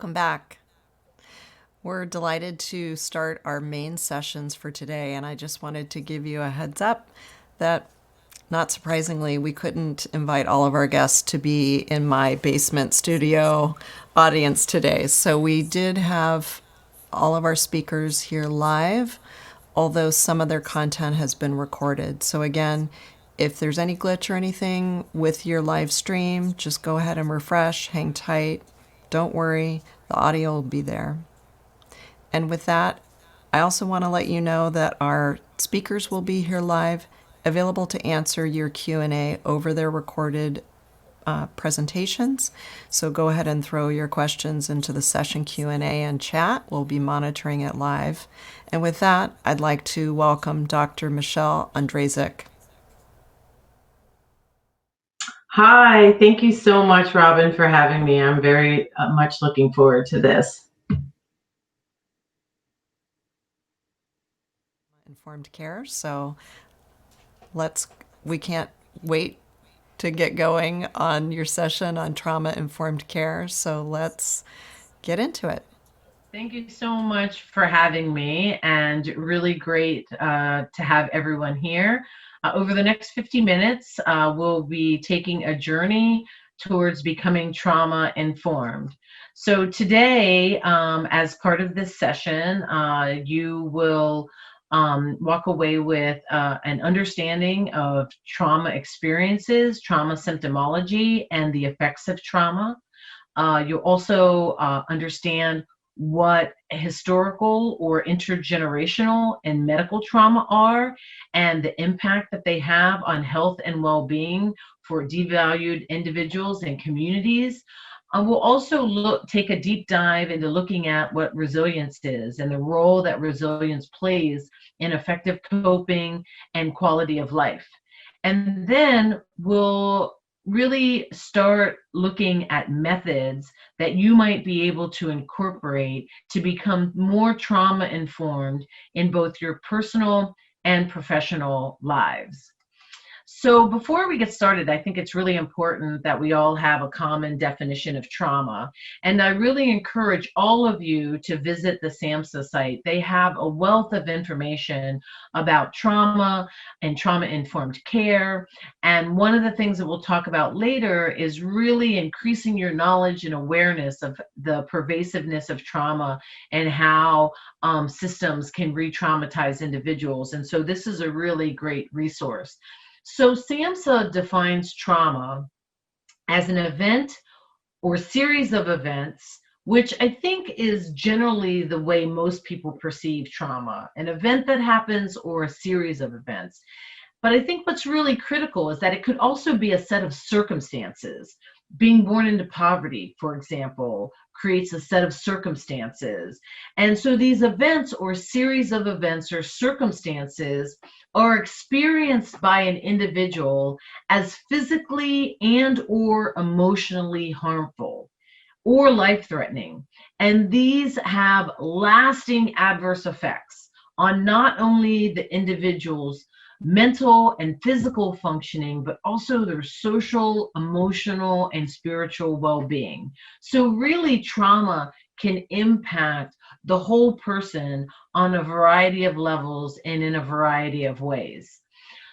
welcome back. We're delighted to start our main sessions for today, and I just wanted to give you a heads up that, not surprisingly, we couldn't invite all of our guests to be in my basement studio audience today. So we did have all of our speakers here live, although some of their content has been recorded. So again, if there's any glitch or anything with your live stream, just go ahead and refresh, hang tight. Don't worry, the audio will be there. And with that, I also want to let you know that our speakers will be here live, available to answer your Q&A over their recorded presentations. So go ahead and throw your questions into the session Q&A and chat. We'll be monitoring it live. And with that, I'd like to welcome Dr. Michelle Ondrazik. Hi, thank you so much, Robin, for having me. I'm very much looking forward to this. Informed care. So we can't wait to get going on your session on trauma-informed care. So let's get into it. Thank you so much for having me, and really great to have everyone here. Over the next 50 minutes, we'll be taking a journey towards becoming trauma-informed. So today, as part of this session, you will walk away with an understanding of trauma experiences, trauma symptomology, and the effects of trauma. You'll also understand what historical or intergenerational and medical trauma are, and the impact that they have on health and well-being for devalued individuals and communities. We'll also take a deep dive into looking at what resilience is and the role that resilience plays in effective coping and quality of life. And then we'll really start looking at methods that you might be able to incorporate to become more trauma informed in both your personal and professional lives. So before we get started, I think it's really important that we all have a common definition of trauma. And I really encourage all of you to visit the SAMHSA site. They have a wealth of information about trauma and trauma-informed care. And one of the things that we'll talk about later is really increasing your knowledge and awareness of the pervasiveness of trauma and how systems can re-traumatize individuals. And so this is a really great resource. So SAMHSA defines trauma as an event or series of events, which I think is generally the way most people perceive trauma, an event that happens or a series of events. But I think what's really critical is that it could also be a set of circumstances. Being born into poverty, for example, creates a set of circumstances. And so these events or series of events or circumstances are experienced by an individual as physically and or emotionally harmful or life-threatening. And these have lasting adverse effects on not only the individual's mental and physical functioning, but also their social, emotional, and spiritual well-being. So really, trauma can impact the whole person on a variety of levels and in a variety of ways.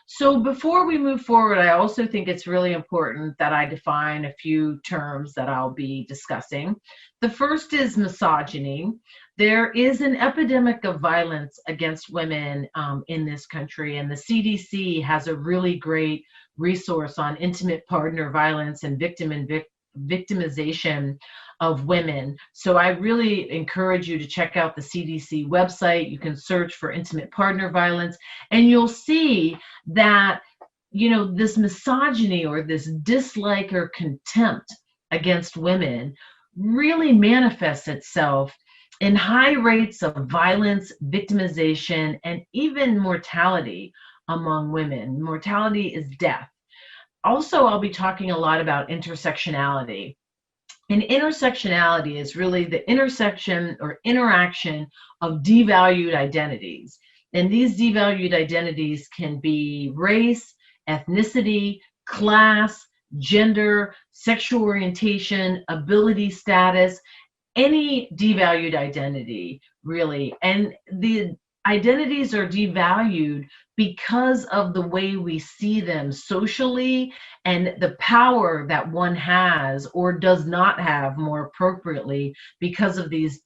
So before we move forward, I also think it's really important that I define a few terms that I'll be discussing. The first is misogyny. There is an epidemic of violence against women in this country, and the CDC has a really great resource on intimate partner violence and victimization of women. So I really encourage you to check out the CDC website. You can search for intimate partner violence, and you'll see that, you know, this misogyny or this dislike or contempt against women really manifests itself in high rates of violence, victimization, and even mortality among women. Mortality is death. Also, I'll be talking a lot about intersectionality. And intersectionality is really the intersection or interaction of devalued identities. And these devalued identities can be race, ethnicity, class, gender, sexual orientation, ability status, any devalued identity, really. And the identities are devalued because of the way we see them socially and the power that one has or does not have, more appropriately, because of these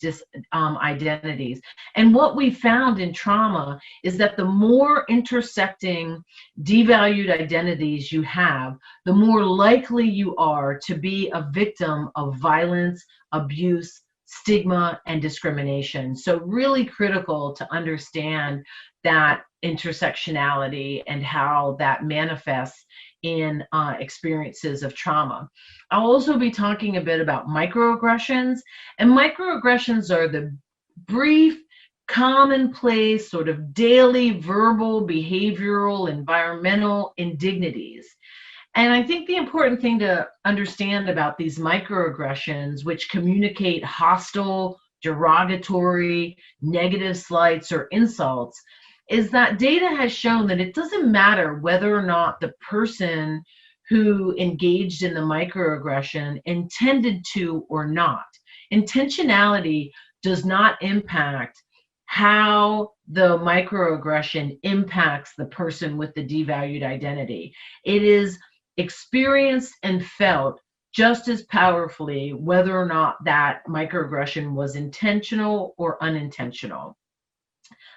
identities. And what we found in trauma is that the more intersecting devalued identities you have, the more likely you are to be a victim of violence, abuse, stigma, and discrimination. So really critical to understand that intersectionality and how that manifests in experiences of trauma. I'll also be talking a bit about microaggressions, and microaggressions are the brief, commonplace, sort of daily verbal, behavioral, environmental indignities. And I think the important thing to understand about these microaggressions, which communicate hostile, derogatory, negative slights, or insults, is that data has shown that it doesn't matter whether or not the person who engaged in the microaggression intended to or not. Intentionality does not impact how the microaggression impacts the person with the devalued identity. It is experienced and felt just as powerfully whether or not that microaggression was intentional or unintentional.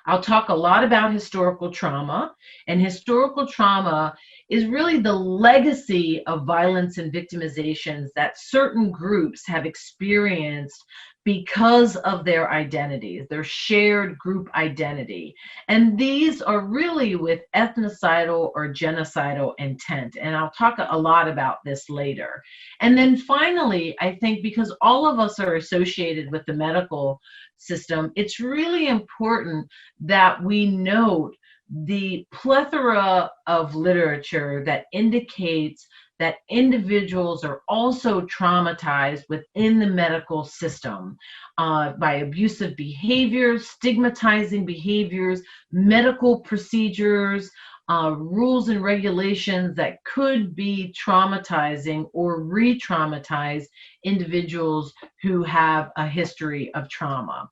I'll talk a lot about historical trauma, and historical trauma is really the legacy of violence and victimizations that certain groups have experienced because of their identities, their shared group identity. And these are really with ethnocidal or genocidal intent. And I'll talk a lot about this later. And then finally, I think because all of us are associated with the medical system, it's really important that we note the plethora of literature that indicates that individuals are also traumatized within the medical system by abusive behaviors, stigmatizing behaviors, medical procedures, rules and regulations that could be traumatizing or re-traumatize individuals who have a history of trauma.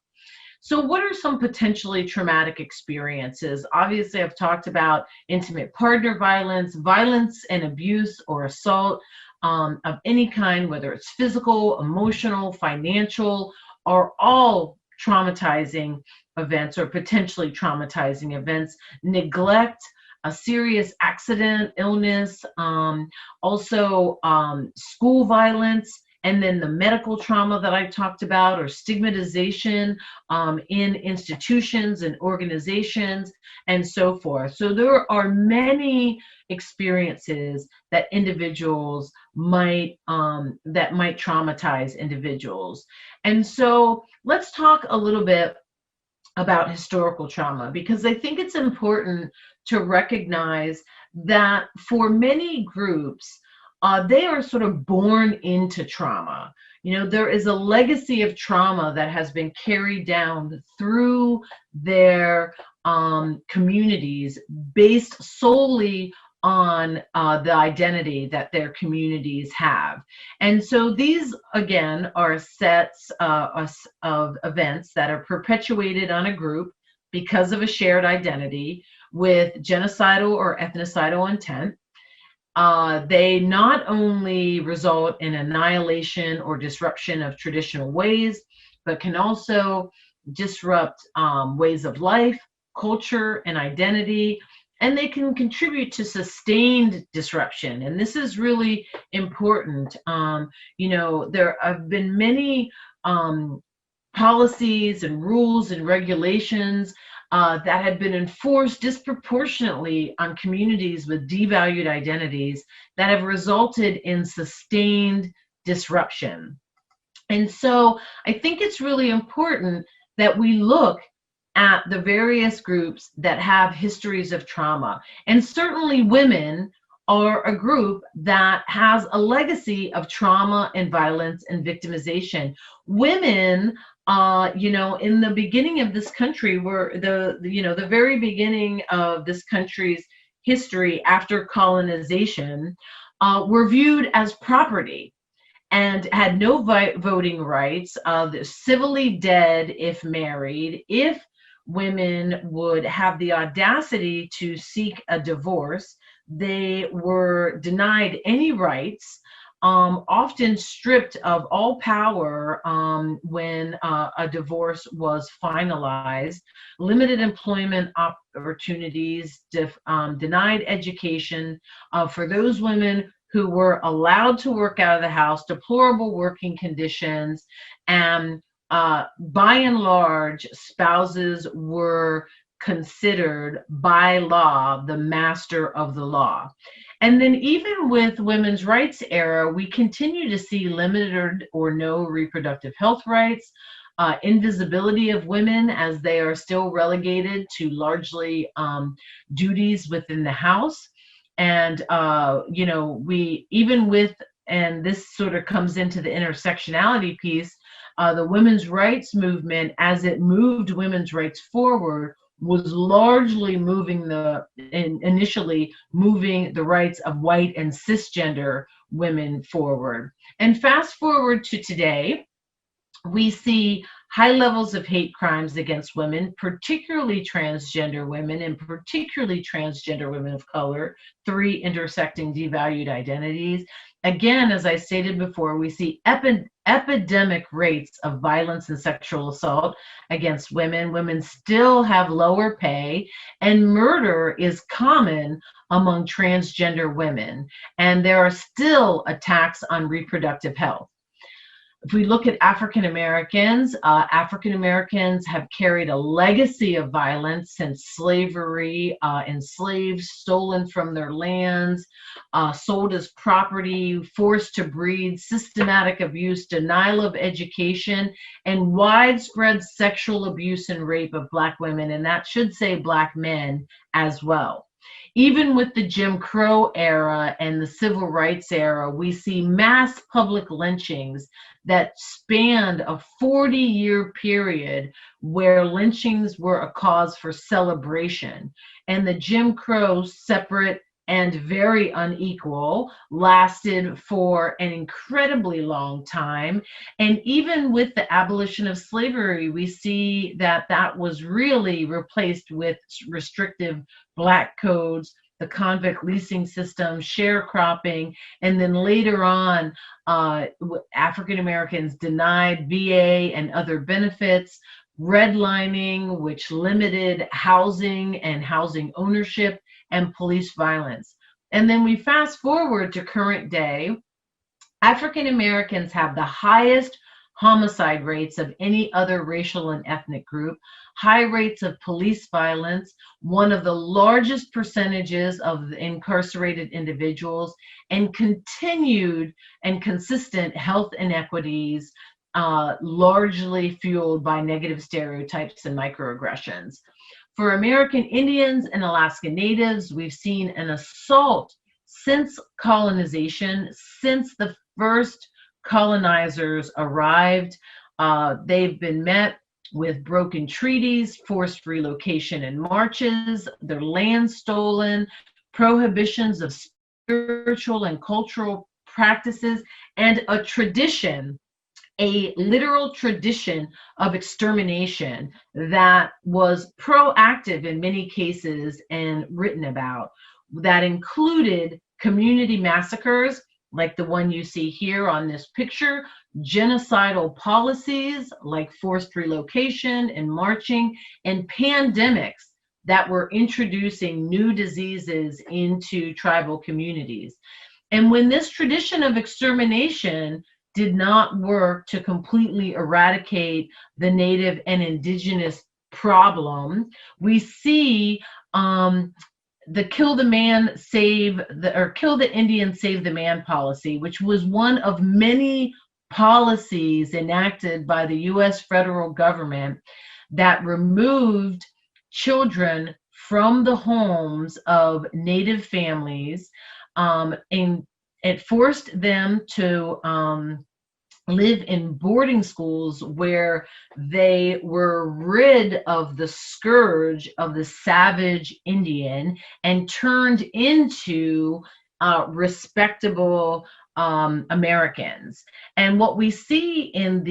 So what are some potentially traumatic experiences? Obviously, I've talked about intimate partner violence, violence and abuse or assault of any kind, whether it's physical, emotional, financial, are all traumatizing events or potentially traumatizing events. Neglect, a serious accident, illness, also school violence, and then the medical trauma that I talked about, or stigmatization in institutions and organizations, and so forth. So there are many experiences that individuals might traumatize individuals. And so let's talk a little bit about historical trauma, because I think it's important to recognize that for many groups, they are sort of born into trauma. You know, there is a legacy of trauma that has been carried down through their communities based solely on the identity that their communities have. And so these, again, are sets of events that are perpetuated on a group because of a shared identity with genocidal or ethnocidal intent. They not only result in annihilation or disruption of traditional ways, but can also disrupt ways of life, culture, and identity, and they can contribute to sustained disruption. And this is really important. You know, there have been many policies and rules and regulations that have been enforced disproportionately on communities with devalued identities that have resulted in sustained disruption. And so I think it's really important that we look at the various groups that have histories of trauma. And certainly women are a group that has a legacy of trauma and violence and victimization. Women, you know, in the beginning of this country, were the very beginning of this country's history after colonization, were viewed as property. and had no voting rights, civilly dead if married. If women would have the audacity to seek a divorce, they were denied any rights, often stripped of all power when a divorce was finalized, limited employment opportunities, denied education for those women who were allowed to work out of the house, deplorable working conditions, and by and large, spouses were considered by law the master of the law. And then even with women's rights era, we continue to see limited or no reproductive health rights, invisibility of women as they are still relegated to largely duties within the house. And, we, even with, and this sort of comes into the intersectionality piece, the women's rights movement, as it moved women's rights forward, was largely initially moving the rights of white and cisgender women forward. And fast forward to today, we see high levels of hate crimes against women, particularly transgender women, and particularly transgender women of color, three intersecting devalued identities. Again, as I stated before, we see epidemic rates of violence and sexual assault against women. Women still have lower pay, and murder is common among transgender women. And there are still attacks on reproductive health. If we look at African Americans have carried a legacy of violence since slavery, enslaved, stolen from their lands, sold as property, forced to breed, systematic abuse, denial of education, and widespread sexual abuse and rape of Black women, and that should say Black men as well. Even with the Jim Crow era and the Civil Rights era, we see mass public lynchings that spanned a 40-year period where lynchings were a cause for celebration. And the Jim Crow, separate and very unequal, lasted for an incredibly long time. And even with the abolition of slavery, we see that that was really replaced with restrictive Black codes, the convict leasing system, sharecropping, and then later on, African Americans denied VA and other benefits, redlining, which limited housing and housing ownership, and police violence. And then we fast forward to current day. African Americans have the highest homicide rates of any other racial and ethnic group, high rates of police violence, one of the largest percentages of incarcerated individuals, and continued and consistent health inequities, largely fueled by negative stereotypes and microaggressions. For American Indians and Alaska Natives, we've seen an assault since colonization, since the first colonizers arrived. They've been met with broken treaties, forced relocation and marches, their land stolen, prohibitions of spiritual and cultural practices, and a tradition, a literal tradition of extermination that was proactive in many cases and written about, that included community massacres, like the one you see here on this picture, genocidal policies like forced relocation and marching, and pandemics that were introducing new diseases into tribal communities. And when this tradition of extermination did not work to completely eradicate the Native and Indigenous problem, we see the kill the man, save the, or kill the Indian, save the man policy, which was one of many policies enacted by the US federal government that removed children from the homes of Native families, and it forced them to live in boarding schools where they were rid of the scourge of the savage Indian and turned into respectable Americans. And what we see in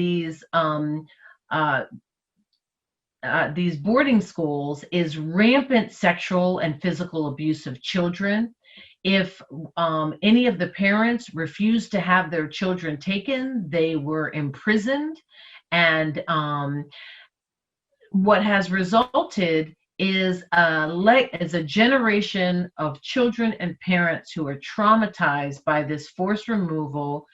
uh, these boarding schools is rampant sexual and physical abuse of children. If any of the parents refused to have their children taken, they were imprisoned. And what has resulted is a generation of children and parents who are traumatized by this forced removal,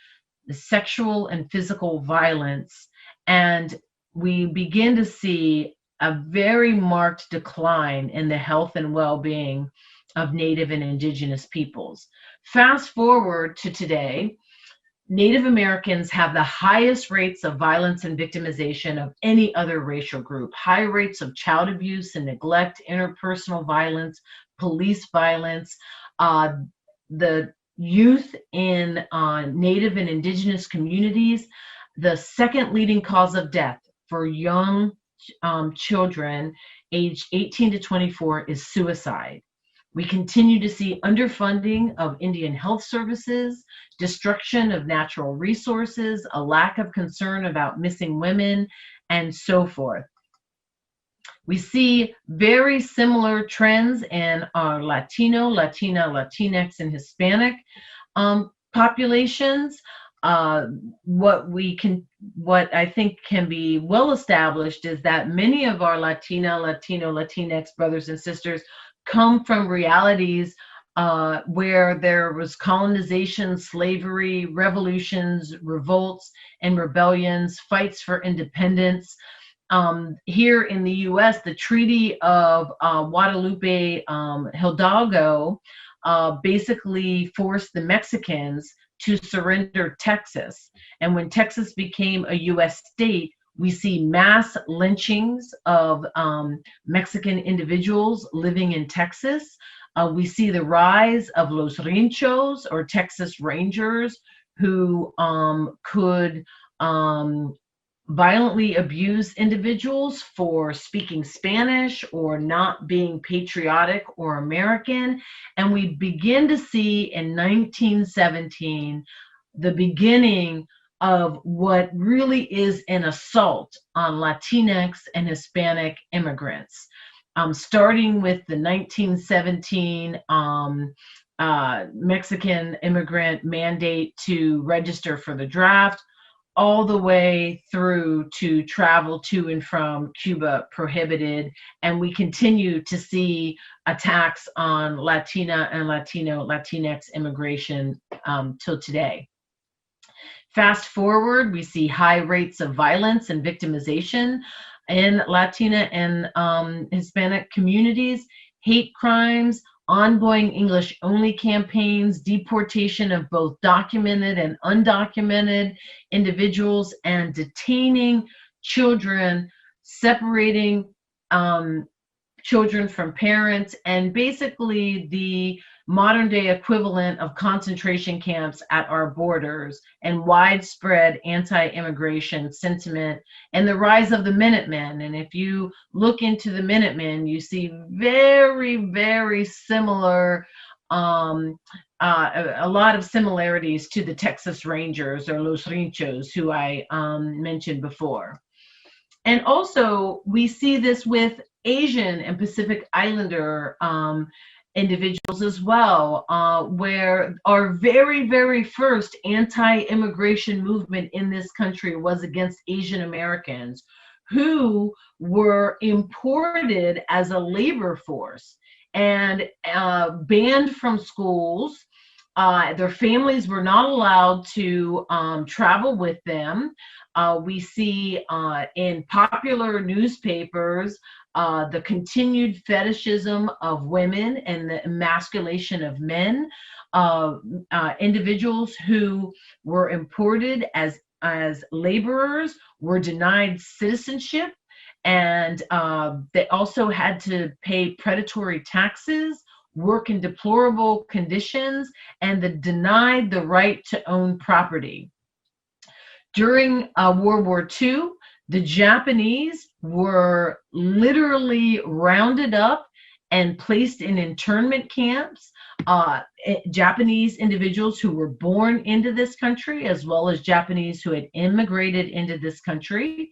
the sexual and physical violence, and we begin to see a very marked decline in the health and well-being of Native and Indigenous peoples. Fast forward to today, Native Americans have the highest rates of violence and victimization of any other racial group, high rates of child abuse and neglect, interpersonal violence, police violence. The youth in Native and Indigenous communities, the second leading cause of death for young children aged 18 to 24 is suicide. We continue to see underfunding of Indian health services, destruction of natural resources, a lack of concern about missing women, and so forth. We see very similar trends in our Latino, Latina, Latinx, and Hispanic populations. What I think can be well established is that many of our Latina, Latino, Latinx brothers and sisters come from realities where there was colonization, slavery, revolutions, revolts, and rebellions, fights for independence. Here in the US, the Treaty of Guadalupe Hidalgo basically forced the Mexicans to surrender Texas. And when Texas became a US state, we see mass lynchings of Mexican individuals living in Texas. We see the rise of Los Rinchos, or Texas Rangers, who could violently abuse individuals for speaking Spanish or not being patriotic or American. And we begin to see in 1917 the beginning of what really is an assault on Latinx and Hispanic immigrants, starting with the 1917 Mexican immigrant mandate to register for the draft, all the way through to travel to and from Cuba prohibited. And we continue to see attacks on Latina and Latino, Latinx immigration till today. Fast forward, we see high rates of violence and victimization in Latina and Hispanic communities, hate crimes, ongoing English-only campaigns, deportation of both documented and undocumented individuals, and detaining children, separating children from parents, and basically the modern day equivalent of concentration camps at our borders, and widespread anti-immigration sentiment, and the rise of the Minutemen. And if you look into the Minutemen, you see very, very similar, a lot of similarities to the Texas Rangers, or Los Rinchos, who I mentioned before. And also, we see this with Asian and Pacific Islander individuals as well, where our very, very first anti-immigration movement in this country was against Asian Americans who were imported as a labor force and banned from schools. Their families were not allowed to travel with them. We see in popular newspapers the continued fetishism of women and the emasculation of men. Individuals who were imported as laborers were denied citizenship, and they also had to pay predatory taxes, work in deplorable conditions, and denied the right to own property. During World War II, the Japanese were literally rounded up and placed in internment camps. Japanese individuals who were born into this country, as well as Japanese who had immigrated into this country.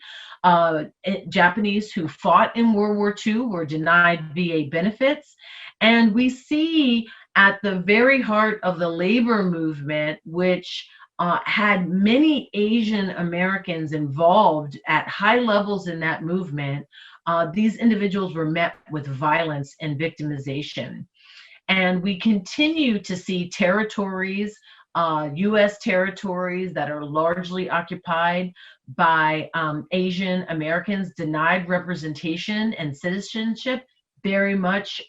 Japanese who fought in World War II were denied VA benefits. And we see at the very heart of the labor movement, which had many Asian Americans involved at high levels in that movement, these individuals were met with violence and victimization. And we continue to see territories, US territories that are largely occupied by Asian Americans, denied representation and citizenship, very much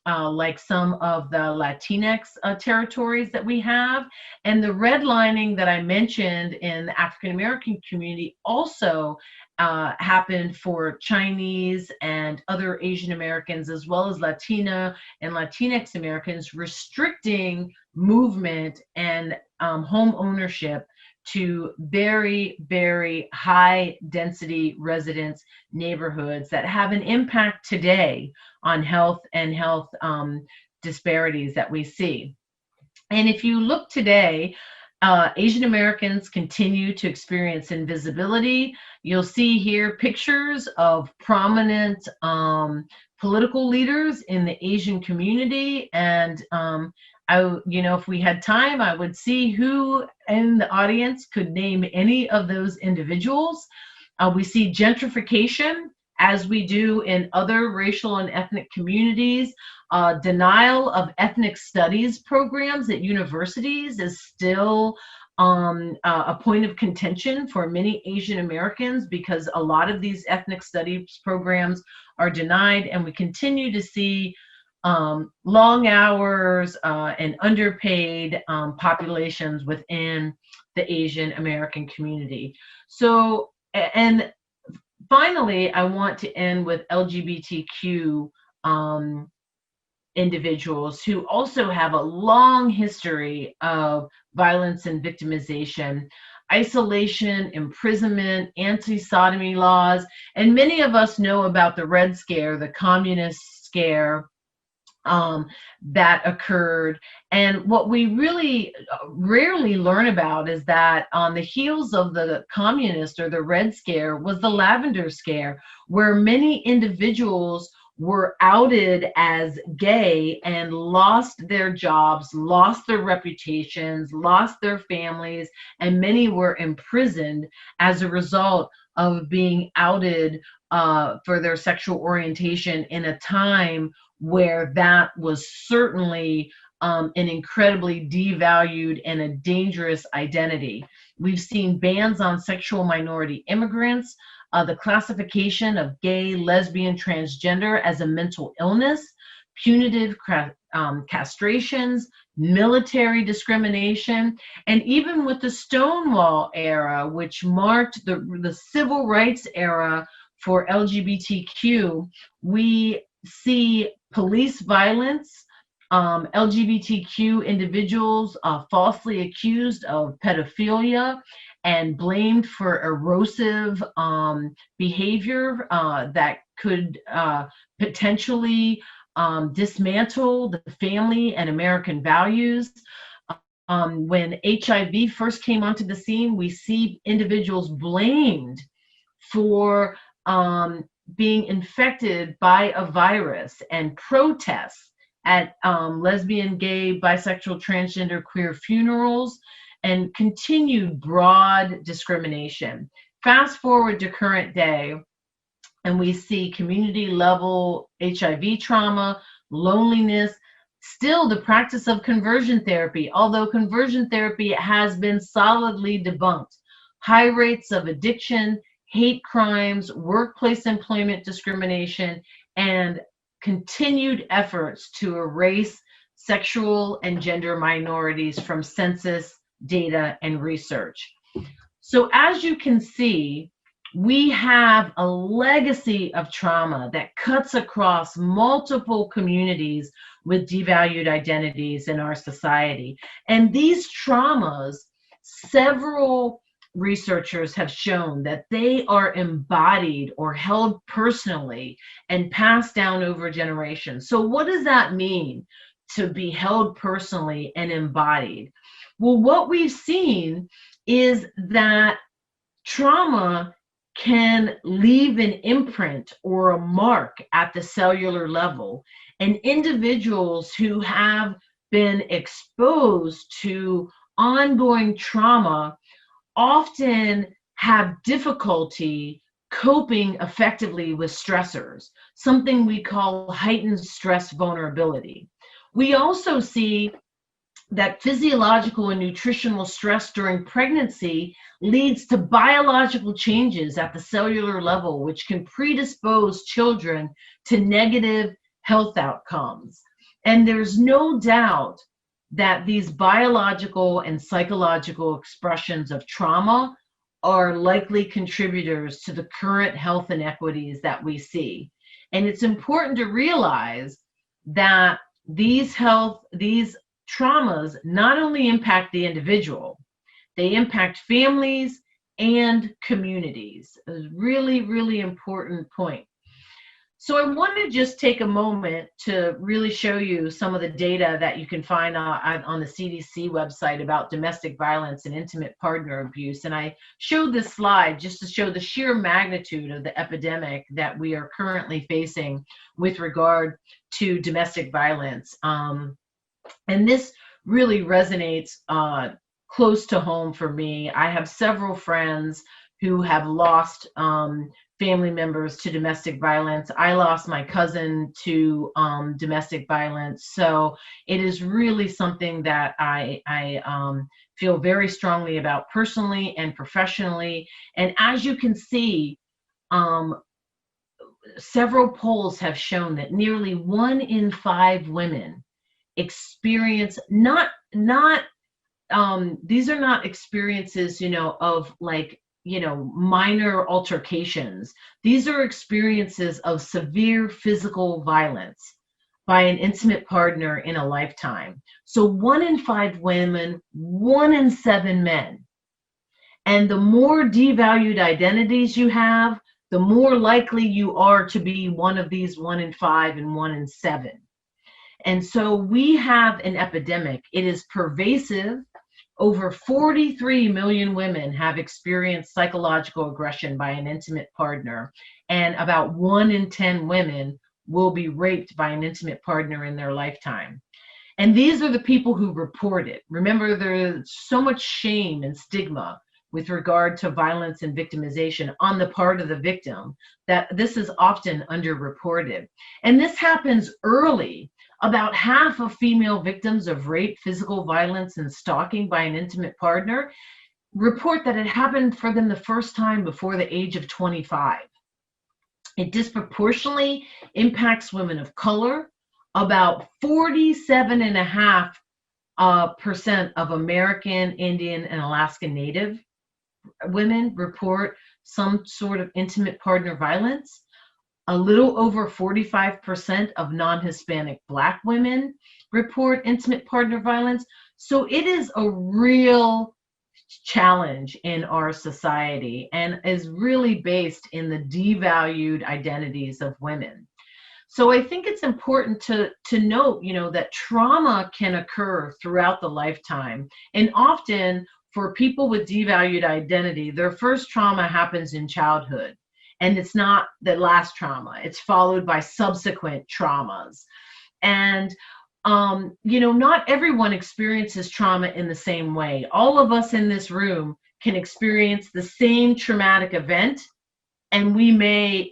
like some of the Latinx territories that we have. And the redlining that I mentioned in the African American community also happened for Chinese and other Asian Americans, as well as Latina and Latinx Americans, restricting movement and home ownership to very, very high density residence neighborhoods that have an impact today on health and health disparities that we see. And if you look today, Asian Americans continue to experience invisibility. You'll see here pictures of prominent political leaders in the Asian community. And if we had time, I would see who in the audience could name any of those individuals. We see gentrification, as we do in other racial and ethnic communities. Denial of ethnic studies programs at universities is still a point of contention for many Asian Americans, because a lot of these ethnic studies programs are denied, and we continue to see long hours and underpaid populations within the Asian American community. So, and finally, I want to end with LGBTQ individuals who also have a long history of violence and victimization, isolation, imprisonment, anti-sodomy laws, and many of us know about the Red Scare, the communist scare that occurred. And what we really rarely learn about is that on the heels of the communist or the Red Scare was the Lavender Scare, where many individuals were outed as gay and lost their jobs, lost their reputations, lost their families, and many were imprisoned as a result of being outed for their sexual orientation in a time where that was certainly an incredibly devalued and a dangerous identity. We've seen bans on sexual minority immigrants, the classification of gay, lesbian, transgender as a mental illness, punitive castrations, military discrimination, and even with the Stonewall era, which marked the civil rights era for LGBTQ, we see police violence, LGBTQ individuals falsely accused of pedophilia and blamed for erosive behavior that could potentially dismantle the family and American values. When HIV first came onto the scene, we see individuals blamed for being infected by a virus, and protests at lesbian, gay, bisexual, transgender, queer funerals, and continued broad discrimination. Fast forward to current day, and we see community level HIV trauma, loneliness, still the practice of conversion therapy, although conversion therapy has been solidly debunked. High rates of addiction, hate crimes, workplace employment discrimination, and continued efforts to erase sexual and gender minorities from census data and research. So as you can see, we have a legacy of trauma that cuts across multiple communities with devalued identities in our society. And these traumas, several researchers have shown that they are embodied or held personally and passed down over generations. So what does that mean? to be held personally and embodied. Well, what we've seen is that trauma can leave an imprint or a mark at the cellular level, and individuals who have been exposed to ongoing trauma often have difficulty coping effectively with stressors, something we call heightened stress vulnerability. We also see that physiological and nutritional stress during pregnancy leads to biological changes at the cellular level, which can predispose children to negative health outcomes. And there's no doubt that these biological and psychological expressions of trauma are likely contributors to the current health inequities that we see. And it's important to realize that these traumas not only impact the individual, they impact families and communities. A really, really important point. So I want to just take a moment to really show you some of the data that you can find on the CDC website about domestic violence and intimate partner abuse. And I showed this slide just to show the sheer magnitude of the epidemic that we are currently facing with regard to domestic violence. And this really resonates close to home for me. I have several friends who have lost family members to domestic violence. I lost my cousin to domestic violence. So it is really something that I feel very strongly about personally and professionally. And as you can see, several polls have shown that nearly 1 in 5 women experience these are not experiences, of like, minor altercations. These are experiences of severe physical violence by an intimate partner in a lifetime. So 1 in 5 women, 1 in 7 men. And the more devalued identities you have, the more likely you are to be one of these 1 in 5 and 1 in 7. And so we have an epidemic. It is pervasive. Over 43 million women have experienced psychological aggression by an intimate partner, and about 1 in 10 women will be raped by an intimate partner in their lifetime. And these are the people who report it. Remember, there's so much shame and stigma with regard to violence and victimization on the part of the victim that this is often underreported. And this happens early. About half of female victims of rape, physical violence, and stalking by an intimate partner report that it happened for them the first time before the age of 25. It disproportionately impacts women of color. About 47.5% of American, Indian, and Alaska Native women report some sort of intimate partner violence. A little over 45% of non-Hispanic Black women report intimate partner violence. So it is a real challenge in our society and is really based in the devalued identities of women. So I think it's important to note, that trauma can occur throughout the lifetime. And often for people with devalued identity, their first trauma happens in childhood. And it's not the last trauma. It's followed by subsequent traumas. And, not everyone experiences trauma in the same way. All of us in this room can experience the same traumatic event, and we may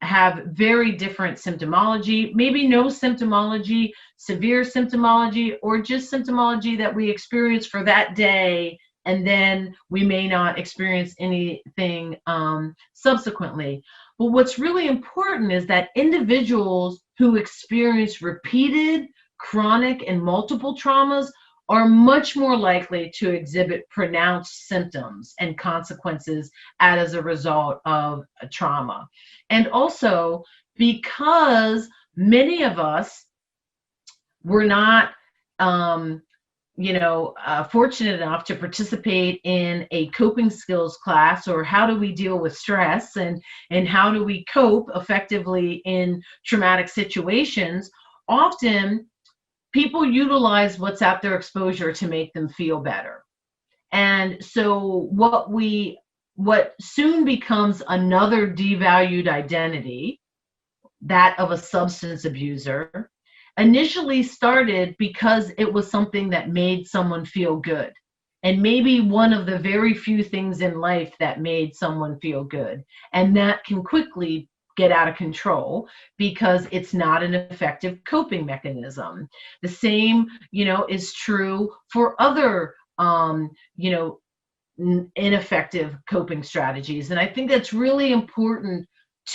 have very different symptomology, maybe no symptomology, severe symptomology, or just symptomology that we experience for that day, and then we may not experience anything subsequently. But what's really important is that individuals who experience repeated, chronic, and multiple traumas are much more likely to exhibit pronounced symptoms and consequences as a result of a trauma. And also, because many of us were not fortunate enough to participate in a coping skills class, or how do we deal with stress and how do we cope effectively in traumatic situations, often people utilize what's at their exposure to make them feel better. And so what soon becomes another devalued identity, that of a substance abuser, initially started because it was something that made someone feel good. And maybe one of the very few things in life that made someone feel good. And that can quickly get out of control because it's not an effective coping mechanism. The same, is true for other, ineffective coping strategies. And I think that's really important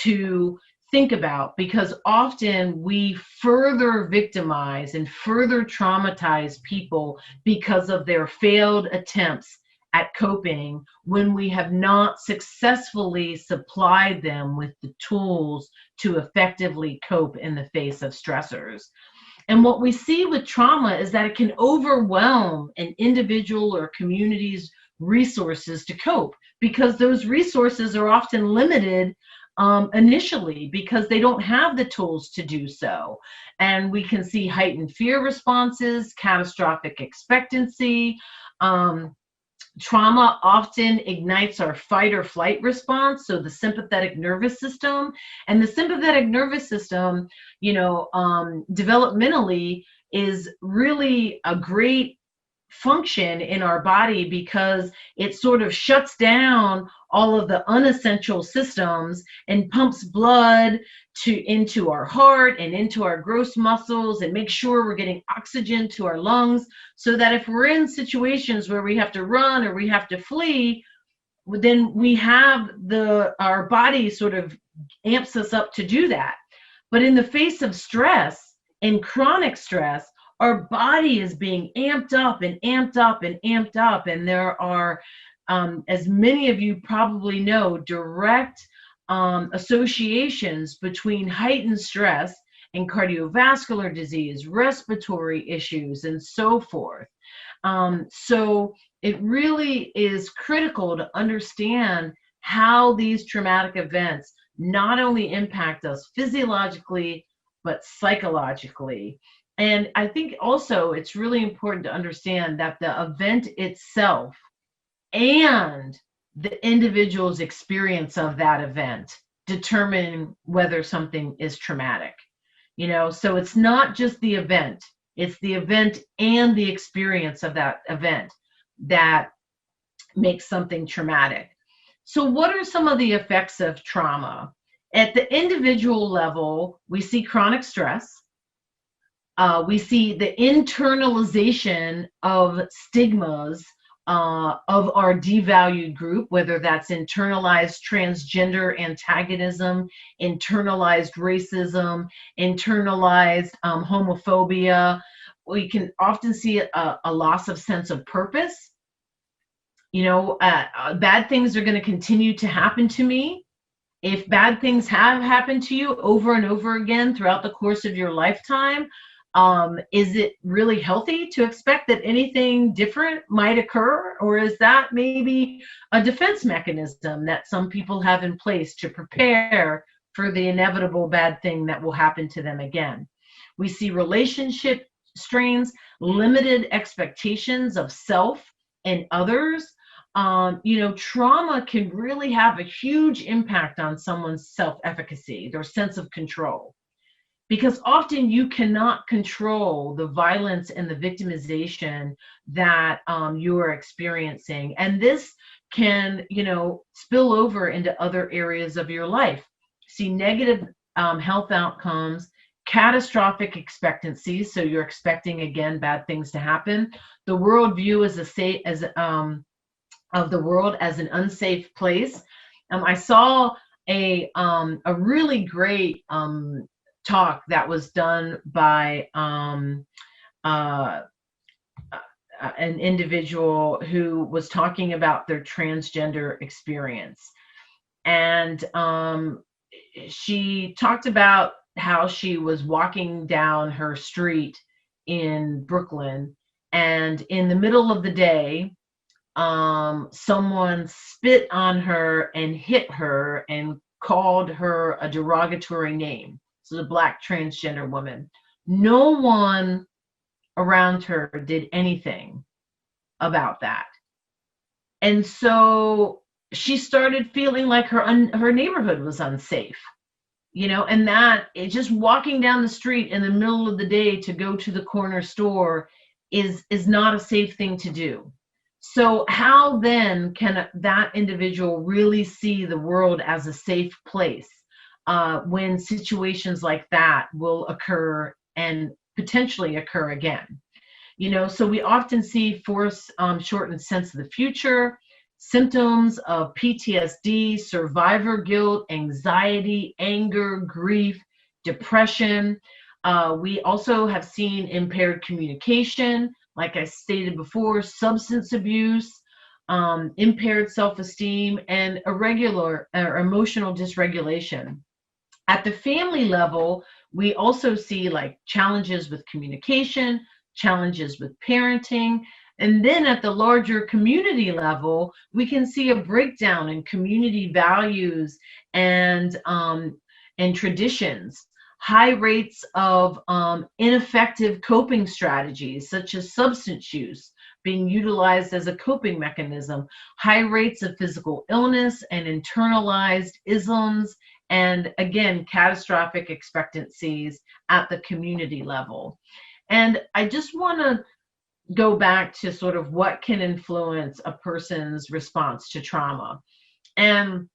to think about, because often we further victimize and further traumatize people because of their failed attempts at coping when we have not successfully supplied them with the tools to effectively cope in the face of stressors. And what we see with trauma is that it can overwhelm an individual or community's resources to cope, because those resources are often limited initially because they don't have the tools to do so. And we can see heightened fear responses, catastrophic expectancy. Trauma often ignites our fight or flight response, so the sympathetic nervous system. And the sympathetic nervous system, developmentally is really a great function in our body because it sort of shuts down all of the unessential systems and pumps blood into our heart and into our gross muscles and make sure we're getting oxygen to our lungs, so that if we're in situations where we have to run or we have to flee, then we have our body sort of amps us up to do that. But in the face of stress and chronic stress, our body is being amped up and amped up and amped up. And there are, as many of you probably know, direct associations between heightened stress and cardiovascular disease, respiratory issues, and so forth. So it really is critical to understand how these traumatic events not only impact us physiologically, but psychologically. And I think also it's really important to understand that the event itself and the individual's experience of that event determine whether something is traumatic. So it's not just the event, it's the event and the experience of that event that makes something traumatic. So what are some of the effects of trauma? At the individual level, we see chronic stress. We see the internalization of stigmas of our devalued group, whether that's internalized transgender antagonism, internalized racism, internalized homophobia. We can often see a loss of sense of purpose. Bad things are going to continue to happen to me. If bad things have happened to you over and over again throughout the course of your lifetime, is it really healthy to expect that anything different might occur? Or is that maybe a defense mechanism that some people have in place to prepare for the inevitable bad thing that will happen to them again? We see relationship strains, limited expectations of self and others. Trauma can really have a huge impact on someone's self-efficacy, their sense of control. Because often you cannot control the violence and the victimization that you are experiencing. And this can, spill over into other areas of your life. See negative health outcomes, catastrophic expectancies. So you're expecting, again, bad things to happen. The worldview of the world as an unsafe place. I saw a really great talk that was done by an individual who was talking about their transgender experience. And she talked about how she was walking down her street in Brooklyn, and in the middle of the day, someone spit on her and hit her and called her a derogatory name. So a Black transgender woman. No one around her did anything about that. And so she started feeling like her neighborhood was unsafe, and that just walking down the street in the middle of the day to go to the corner store is not a safe thing to do. So how then can that individual really see the world as a safe place when situations like that will occur and potentially occur again? So we often see force shortened sense of the future, symptoms of PTSD, survivor guilt, anxiety, anger, grief, depression. We also have seen impaired communication, like I stated before, substance abuse, impaired self-esteem, and irregular or emotional dysregulation. At the family level, we also see like challenges with communication, challenges with parenting. And then at the larger community level, we can see a breakdown in community values and traditions, high rates of ineffective coping strategies, such as substance use being utilized as a coping mechanism, high rates of physical illness and internalized isms, and again, catastrophic expectancies at the community level. And I just want to go back to sort of what can influence a person's response to trauma. And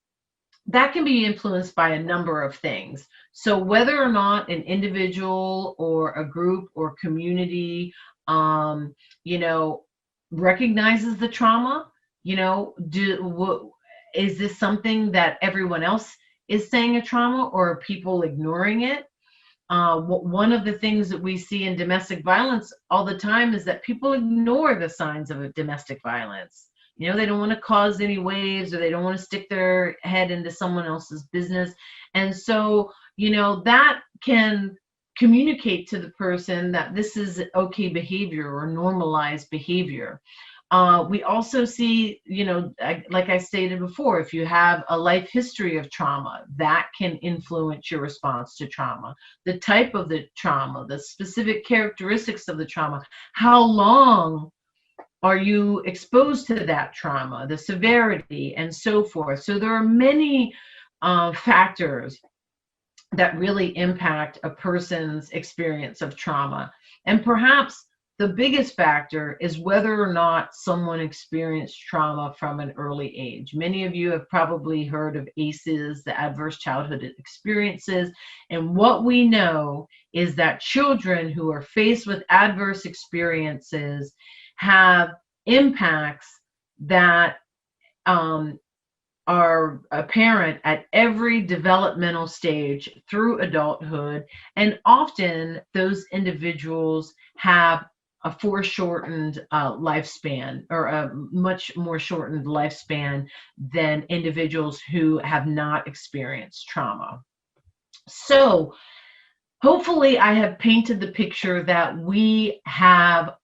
that can be influenced by a number of things. So whether or not an individual or a group or community, you know, recognizes the trauma, is this something that everyone else is saying a trauma, or are people ignoring it? One of the things that we see in domestic violence all the time is that people ignore the signs of a domestic violence. They don't want to cause any waves, or they don't want to stick their head into someone else's business. And so, that can communicate to the person that this is okay behavior or normalized behavior. We also see, like I stated before, if you have a life history of trauma, that can influence your response to trauma. The type of the trauma, the specific characteristics of the trauma, how long are you exposed to that trauma, the severity, and so forth. So there are many factors that really impact a person's experience of trauma. And perhaps the biggest factor is whether or not someone experienced trauma from an early age. Many of you have probably heard of ACEs, the adverse childhood experiences. And what we know is that children who are faced with adverse experiences have impacts that are apparent at every developmental stage through adulthood. And often those individuals have a foreshortened lifespan, or a much more shortened lifespan than individuals who have not experienced trauma. So hopefully I have painted the picture that we have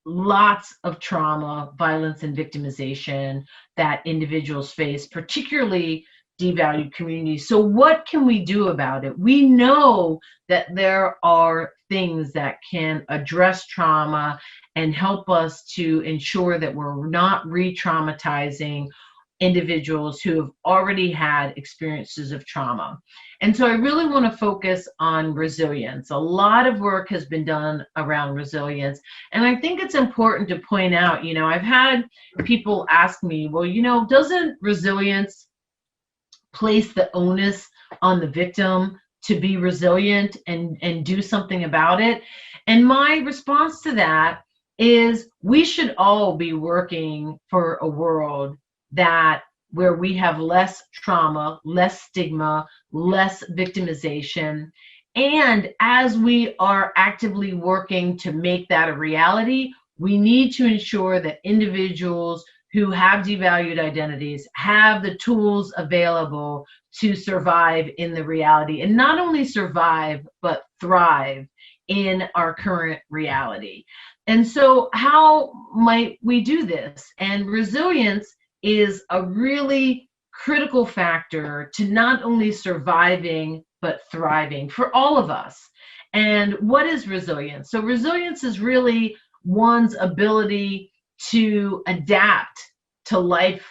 lots of trauma, violence, and victimization that individuals face, particularly devalued communities. So what can we do about it? We know that there are things that can address trauma and help us to ensure that we're not re-traumatizing individuals who have already had experiences of trauma. And so I really want to focus on resilience. A lot of work has been done around resilience. And I think it's important to point out, I've had people ask me, well, doesn't resilience place the onus on the victim to be resilient and do something about it? And my response to that is we should all be working for a world where we have less trauma, less stigma, less victimization. And as we are actively working to make that a reality, we need to ensure that individuals who have devalued identities have the tools available to survive in the reality, and not only survive, but thrive in our current reality. And so how might we do this? And resilience is a really critical factor to not only surviving, but thriving for all of us. And what is resilience? So resilience is really one's ability to adapt to life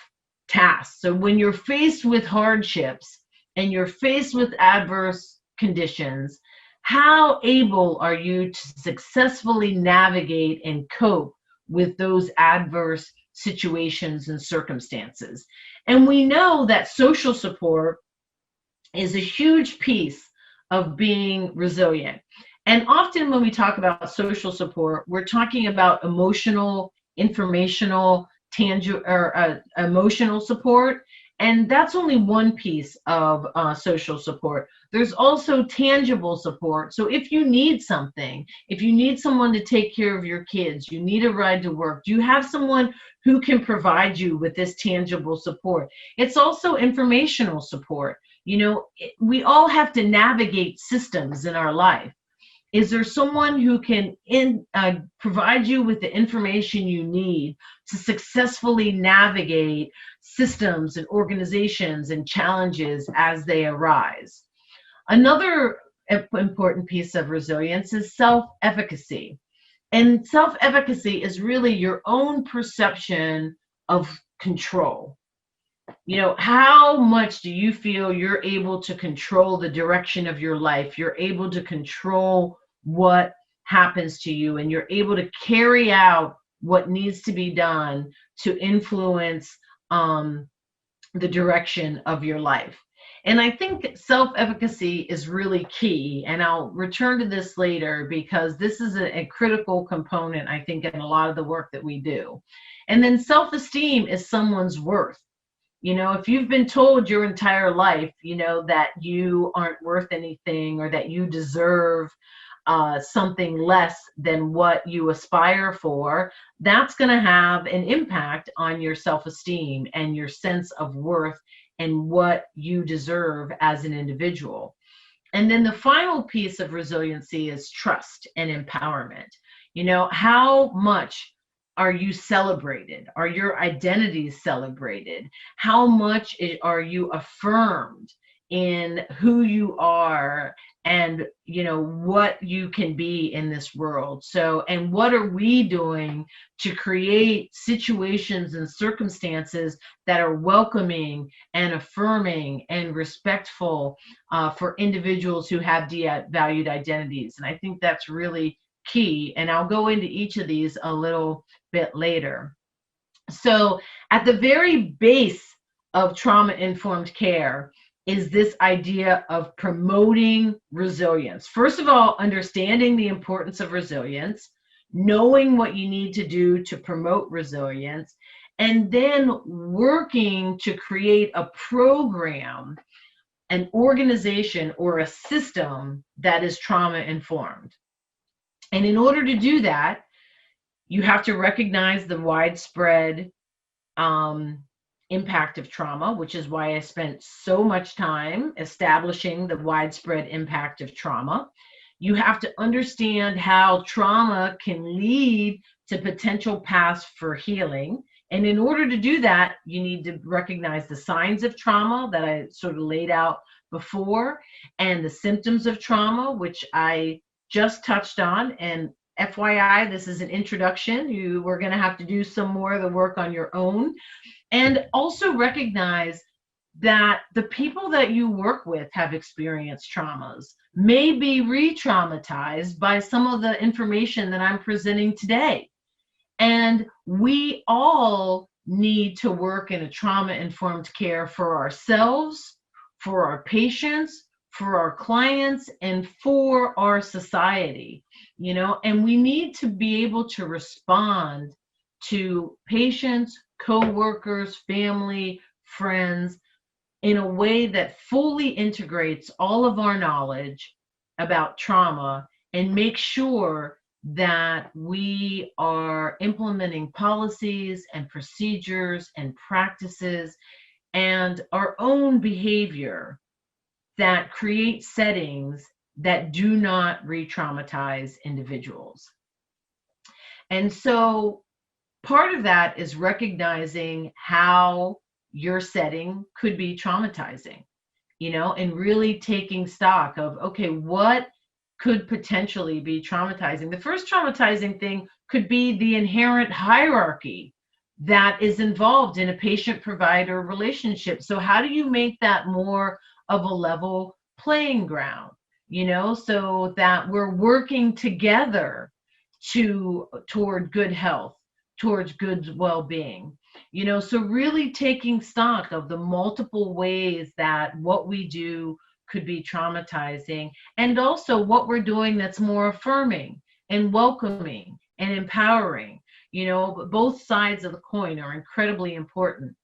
tasks. So when you're faced with hardships and you're faced with adverse conditions, how able are you to successfully navigate and cope with those adverse situations and circumstances? And we know that social support is a huge piece of being resilient. And often when we talk about social support, we're talking about emotional, informational, tangible, or emotional support. And that's only one piece of social support. There's also tangible support. So if you need something, if you need someone to take care of your kids, you need a ride to work, do you have someone who can provide you with this tangible support? It's also informational support. You know, we all have to navigate systems in our life. Is there someone who can provide you with the information you need to successfully navigate systems and organizations and challenges as they arise? Another important piece of resilience is self-efficacy. And self-efficacy is really your own perception of control. You know, how much do you feel you're able to control the direction of your life? You're able to control what happens to you, and you're able to carry out what needs to be done to influence the direction of your life. And I think self-efficacy is really key. And I'll return to this later because this is a critical component, I think, in a lot of the work that we do. And then self-esteem is someone's worth. You know, if you've been told your entire life, you know, that you aren't worth anything or that you deserve something less than what you aspire for, that's going to have an impact on your self-esteem and your sense of worth and what you deserve as an individual. And then the final piece of resiliency is trust and empowerment. You know, how much are you celebrated? Are your identities celebrated? How much are you affirmed in who you are and, you know, what you can be in this world? So, and what are we doing to create situations and circumstances that are welcoming and affirming and respectful for individuals who have devalued identities? And I think that's really key. And I'll go into each of these a little bit later. So at the very base of trauma-informed care is this idea of promoting resilience. First of all, understanding the importance of resilience, knowing what you need to do to promote resilience, and then working to create a program, an organization, or a system that is trauma-informed. And in order to do that, you have to recognize the widespread impact of trauma, which is why I spent so much time establishing the widespread impact of trauma. You have to understand how trauma can lead to potential paths for healing. And in order to do that, you need to recognize the signs of trauma that I sort of laid out before, and the symptoms of trauma, which I just touched on. And FYI, this is an introduction. We're going to have to do some more of the work on your own. And also recognize that the people that you work with have experienced traumas, may be re-traumatized by some of the information that I'm presenting today. And we all need to work in a trauma-informed care for ourselves, for our patients, for our clients, and for our society, you know, and we need to be able to respond to patients, co-workers, family, friends, in a way that fully integrates all of our knowledge about trauma and make sure that we are implementing policies and procedures and practices and our own behavior that create settings that do not re-traumatize individuals. And so part of that is recognizing how your setting could be traumatizing, you know, and really taking stock of, okay, what could potentially be traumatizing. The first traumatizing thing could be the inherent hierarchy that is involved in a patient provider relationship. So, how do you make that more of a level playing ground? So that we're working together toward good health, towards good well-being. So really taking stock of the multiple ways that what we do could be traumatizing, and also what we're doing that's more affirming and welcoming and empowering. Both sides of the coin are incredibly important.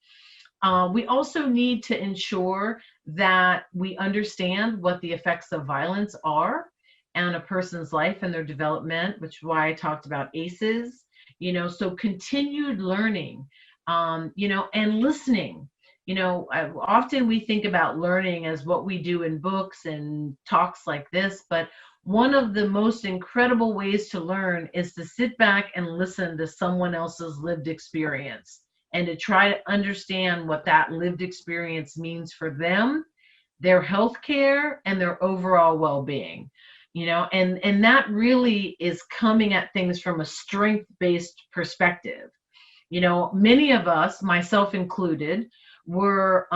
We also need to ensure that we understand what the effects of violence are on a person's life and their development, which is why I talked about ACEs. So continued learning, and listening. Often we think about learning as what we do in books and talks like this, but one of the most incredible ways to learn is to sit back and listen to someone else's lived experience, and to try to understand what that lived experience means for them, their health care, and their overall well-being. And that really is coming at things from a strength-based perspective. Many of us, myself included, were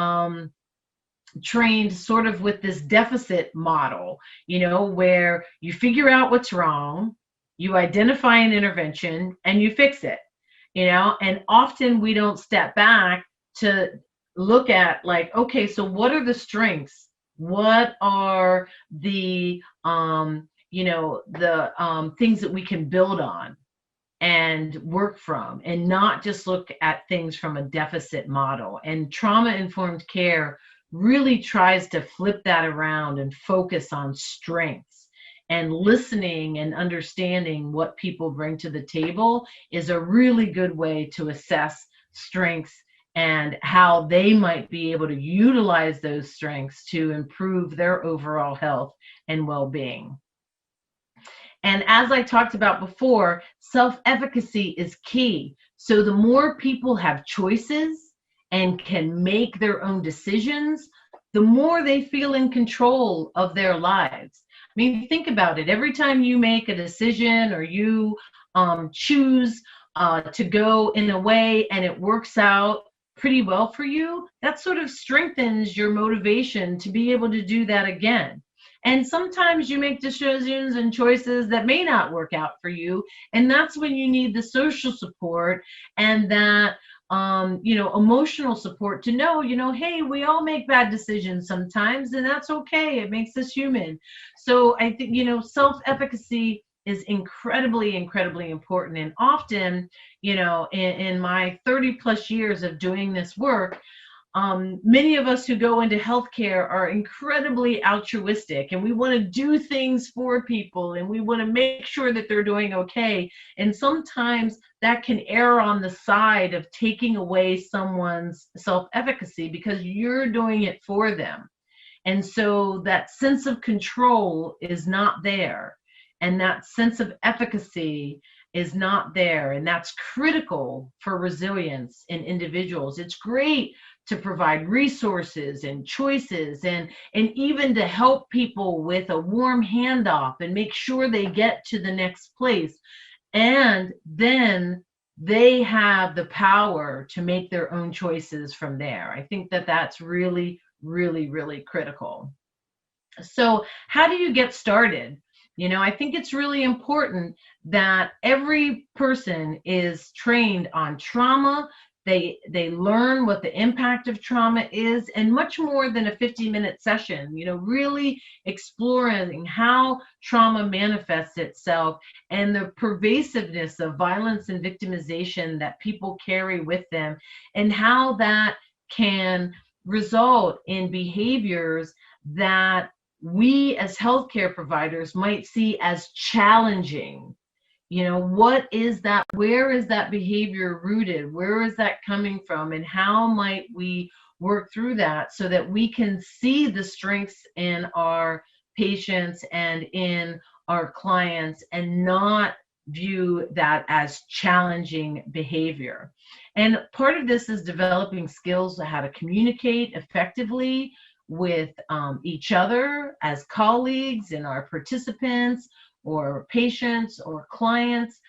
trained sort of with this deficit model, where you figure out what's wrong, you identify an intervention, and you fix it. And often we don't step back to look at, like, okay, so what are the strengths? What are the things that we can build on and work from, and not just look at things from a deficit model. And trauma-informed care really tries to flip that around and focus on strengths. And listening and understanding what people bring to the table is a really good way to assess strengths and how they might be able to utilize those strengths to improve their overall health and well-being. And as I talked about before, self-efficacy is key. So the more people have choices and can make their own decisions, the more they feel in control of their lives. I mean, think about it. Every time you make a decision, or you choose to go in a way and it works out pretty well for you, that sort of strengthens your motivation to be able to do that again. And sometimes you make decisions and choices that may not work out for you. And that's when you need the social support and that, emotional support to know, hey, we all make bad decisions sometimes, and that's okay. It makes us human. So I think, self-efficacy is incredibly, incredibly important. And often, in my 30 plus years of doing this work, many of us who go into healthcare are incredibly altruistic, and we want to do things for people, and we want to make sure that they're doing okay. And sometimes that can err on the side of taking away someone's self-efficacy because you're doing it for them. And so that sense of control is not there, and that sense of efficacy is not there. And that's critical for resilience in individuals. It's great to provide resources and choices, and even to help people with a warm handoff and make sure they get to the next place. And then they have the power to make their own choices from there. I think that that's really, really, really critical. So how do you get started? I think it's really important that every person is trained on trauma. They learn what the impact of trauma is, and much more than a 50-minute session, really exploring how trauma manifests itself and the pervasiveness of violence and victimization that people carry with them, and how that can result in behaviors that we as healthcare providers might see as challenging. What is that? Where is that behavior rooted? Where is that coming from? And how might we work through that so that we can see the strengths in our patients and in our clients, and not view that as challenging behavior. And part of this is developing skills on how to communicate effectively with each other as colleagues and our participants or patients or clients.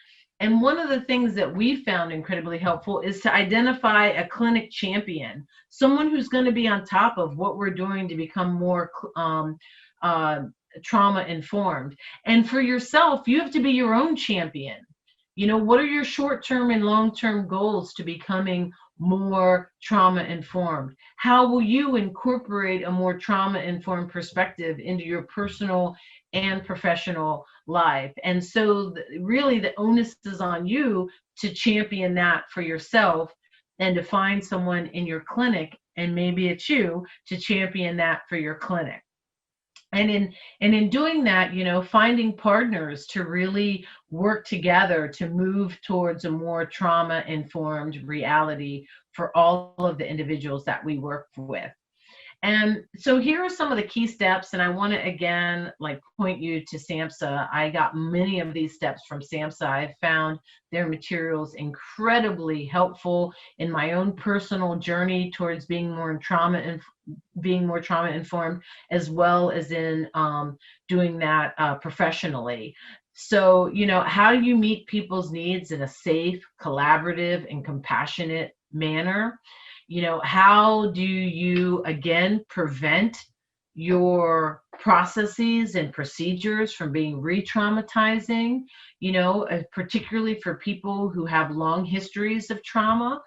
And one of the things that we found incredibly helpful is to identify a clinic champion, someone who's going to be on top of what we're doing to become more uh, trauma informed. And for yourself, you have to be your own champion. What are your short-term and long-term goals to becoming more trauma informed? How will you incorporate a more trauma informed perspective into your personal and professional life? And so really the onus is on you to champion that for yourself and to find someone in your clinic, and maybe it's you, to champion that for your clinic. And in doing that, finding partners to really work together to move towards a more trauma informed reality for all of the individuals that we work with. And so here are some of the key steps, and I want to again point you to SAMHSA. I got many of these steps from SAMHSA. I found their materials incredibly helpful in my own personal journey towards being more trauma informed, as well as in doing that professionally. So, how do you meet people's needs in a safe, collaborative, and compassionate manner? How do you, again, prevent your processes and procedures from being re-traumatizing, particularly for people who have long histories of trauma?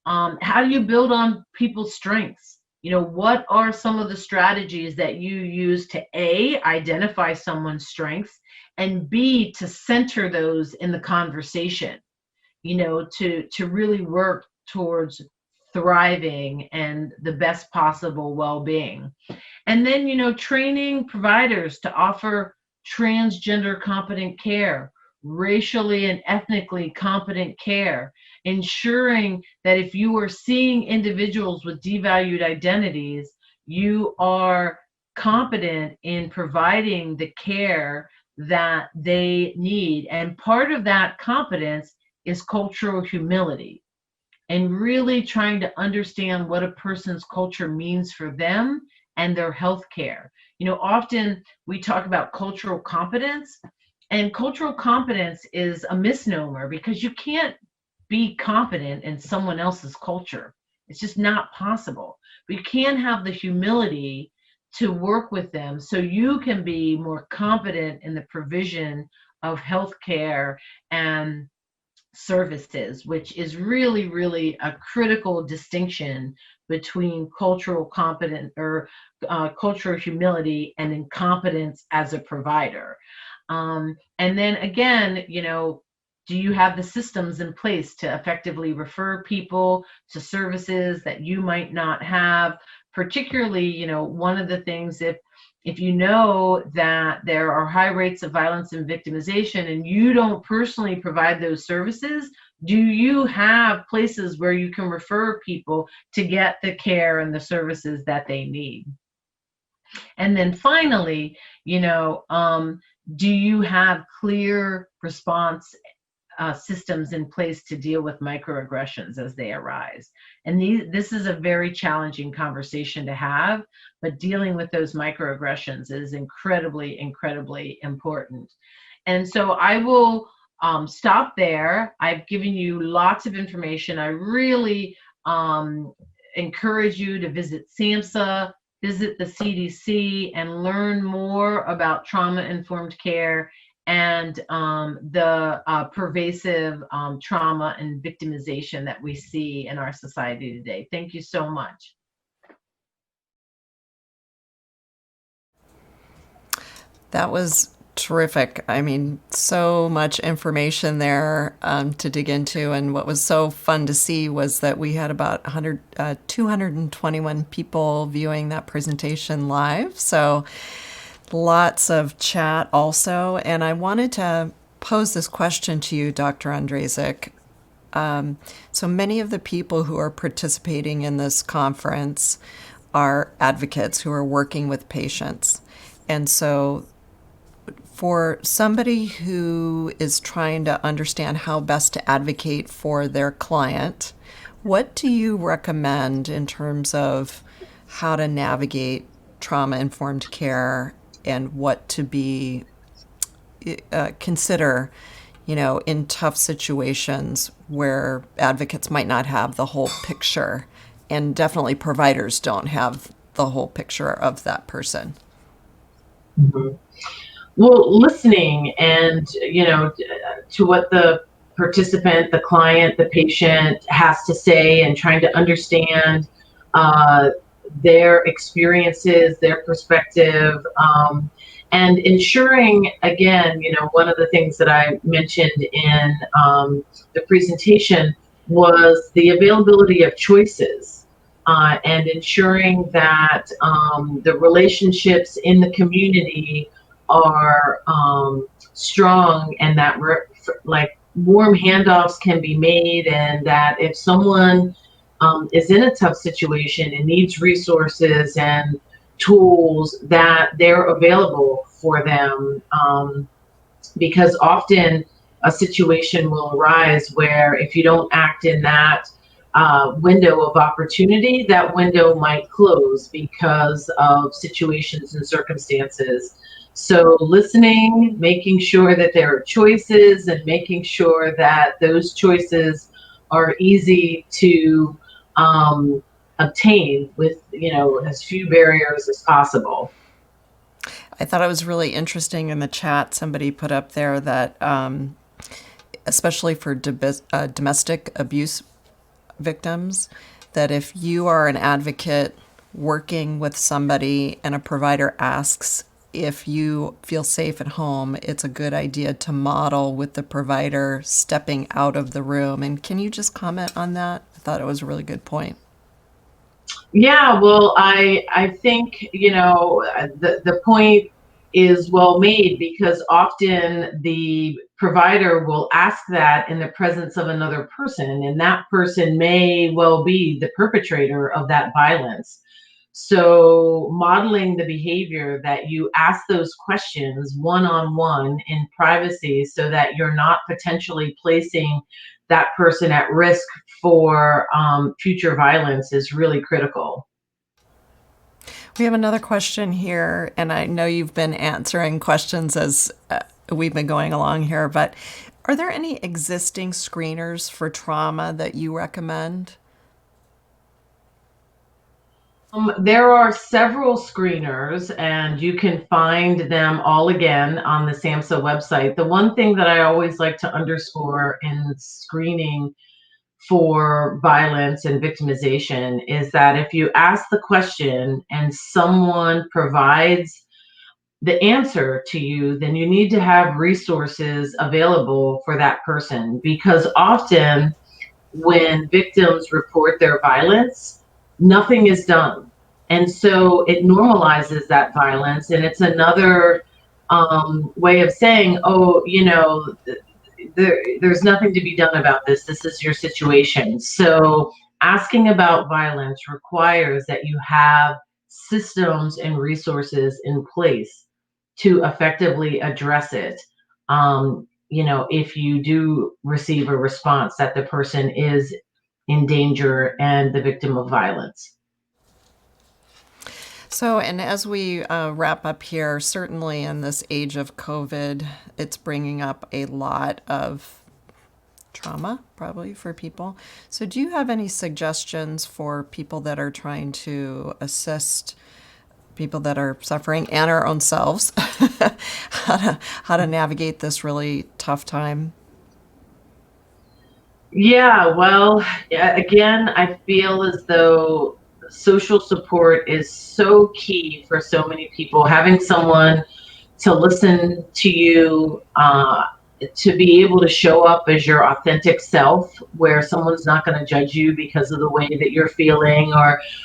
How do you build on people's strengths? What are some of the strategies that you use to A, identify someone's strengths, and B, to center those in the conversation, to really work towards thriving and the best possible well-being. And then, training providers to offer transgender competent care, racially and ethnically competent care, ensuring that if you are seeing individuals with devalued identities, you are competent in providing the care that they need. And part of that competence is cultural humility, and really trying to understand what a person's culture means for them and their health care. Often we talk about cultural competence, and cultural competence is a misnomer because you can't be competent in someone else's culture. It's just not possible. But you can have the humility to work with them so you can be more competent in the provision of health care and services, which is really, really a critical distinction between cultural competence or cultural humility and incompetence as a provider. And then again, do you have the systems in place to effectively refer people to services that you might not have? Particularly, one of the things, if you know that there are high rates of violence and victimization and you don't personally provide those services, do you have places where you can refer people to get the care and the services that they need? And then finally, do you have clear response systems in place to deal with microaggressions as they arise? And this is a very challenging conversation to have, but dealing with those microaggressions is incredibly, incredibly important. And so I will stop there. I've given you lots of information. I really encourage you to visit SAMHSA, visit the CDC, and learn more about trauma-informed care and the pervasive trauma and victimization that we see in our society today. Thank you so much. That was terrific. I mean, so much information there to dig into. And what was so fun to see was that we had about 221 people viewing that presentation live. So lots of chat also. And I wanted to pose this question to you, Dr. Ondrasik. So many of the people who are participating in this conference are advocates who are working with patients. And so for somebody who is trying to understand how best to advocate for their client, what do you recommend in terms of how to navigate trauma informed care and what to be consider, in tough situations where advocates might not have the whole picture, and definitely providers don't have the whole picture of that person. Mhm. Well, listening and, to what the participant, the client, the patient has to say, and trying to understand uh, their experiences, their perspective, and ensuring, again, one of the things that I mentioned in the presentation was the availability of choices. And ensuring that the relationships in the community are strong, and that like warm handoffs can be made, and that if someone is in a tough situation and needs resources and tools, that they're available for them, because often a situation will arise where if you don't act in that window of opportunity, that window might close because of situations and circumstances. So listening, making sure that there are choices, and making sure that those choices are easy to obtain with, as few barriers as possible. I thought it was really interesting in the chat. Somebody put up there that, especially for domestic abuse victims, that if you are an advocate working with somebody and a provider asks if you feel safe at home, it's a good idea to model with the provider stepping out of the room. And can you just comment on that? I thought it was a really good point. Yeah, well, I think, the point is well made, because often the provider will ask that in the presence of another person, and that person may well be the perpetrator of that violence. So modeling the behavior that you ask those questions one on one in privacy, so that you're not potentially placing that person at risk for future violence, is really critical. We have another question here, and I know you've been answering questions as we've been going along here, but are there any existing screeners for trauma that you recommend? There are several screeners, and you can find them all again on the SAMHSA website. The one thing that I always like to underscore in screening for violence and victimization is that if you ask the question and someone provides the answer to you, then you need to have resources available for that person, because often when victims report their violence, nothing is done. And so it normalizes that violence. And it's another way of saying, oh, there's nothing to be done about this. This is your situation. So asking about violence requires that you have systems and resources in place to effectively address it. If you do receive a response that the person is in danger and the victim of violence. So, and as we wrap up here, certainly in this age of COVID, it's bringing up a lot of trauma probably for people. So, do you have any suggestions for people that are trying to assist people that are suffering and our own selves how to navigate this really tough time? Yeah, well, yeah, again, I feel as though social support is so key for so many people. Having someone to listen to you, to be able to show up as your authentic self, where someone's not going to judge you because of the way that you're feeling,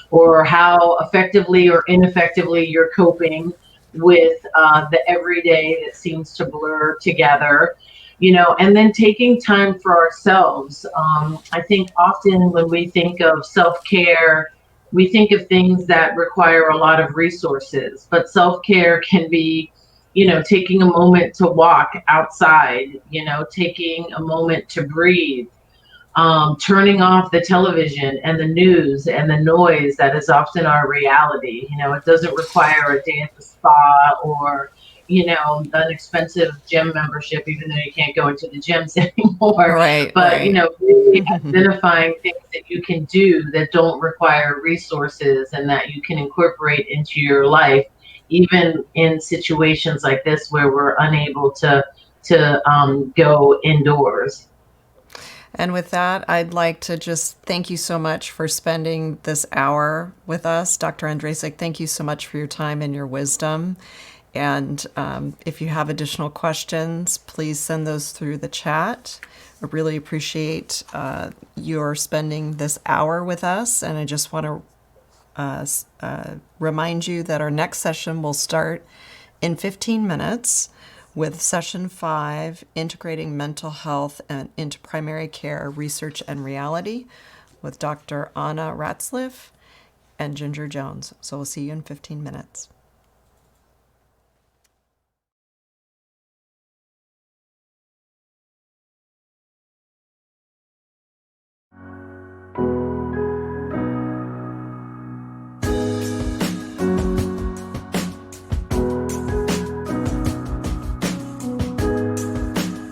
or how effectively or ineffectively you're coping with the everyday that seems to blur together. And then taking time for ourselves. I think often when we think of self-care, we think of things that require a lot of resources, but self-care can be, taking a moment to walk outside, taking a moment to breathe, turning off the television and the news and the noise that is often our reality. It doesn't require a day at the spa or, an expensive gym membership, even though you can't go into the gyms anymore. Right, But, right. really identifying things that you can do that don't require resources and that you can incorporate into your life, even in situations like this where we're unable to go indoors. And with that, I'd like to just thank you so much for spending this hour with us. Dr. Andresik, thank you so much for your time and your wisdom. And if you have additional questions, please send those through the chat. I really appreciate your spending this hour with us. And I just want to remind you that our next session will start in 15 minutes with session 5, integrating mental health and into primary care research and reality, with Dr. Anna Ratzliff and Ginger Jones. So we'll see you in 15 minutes.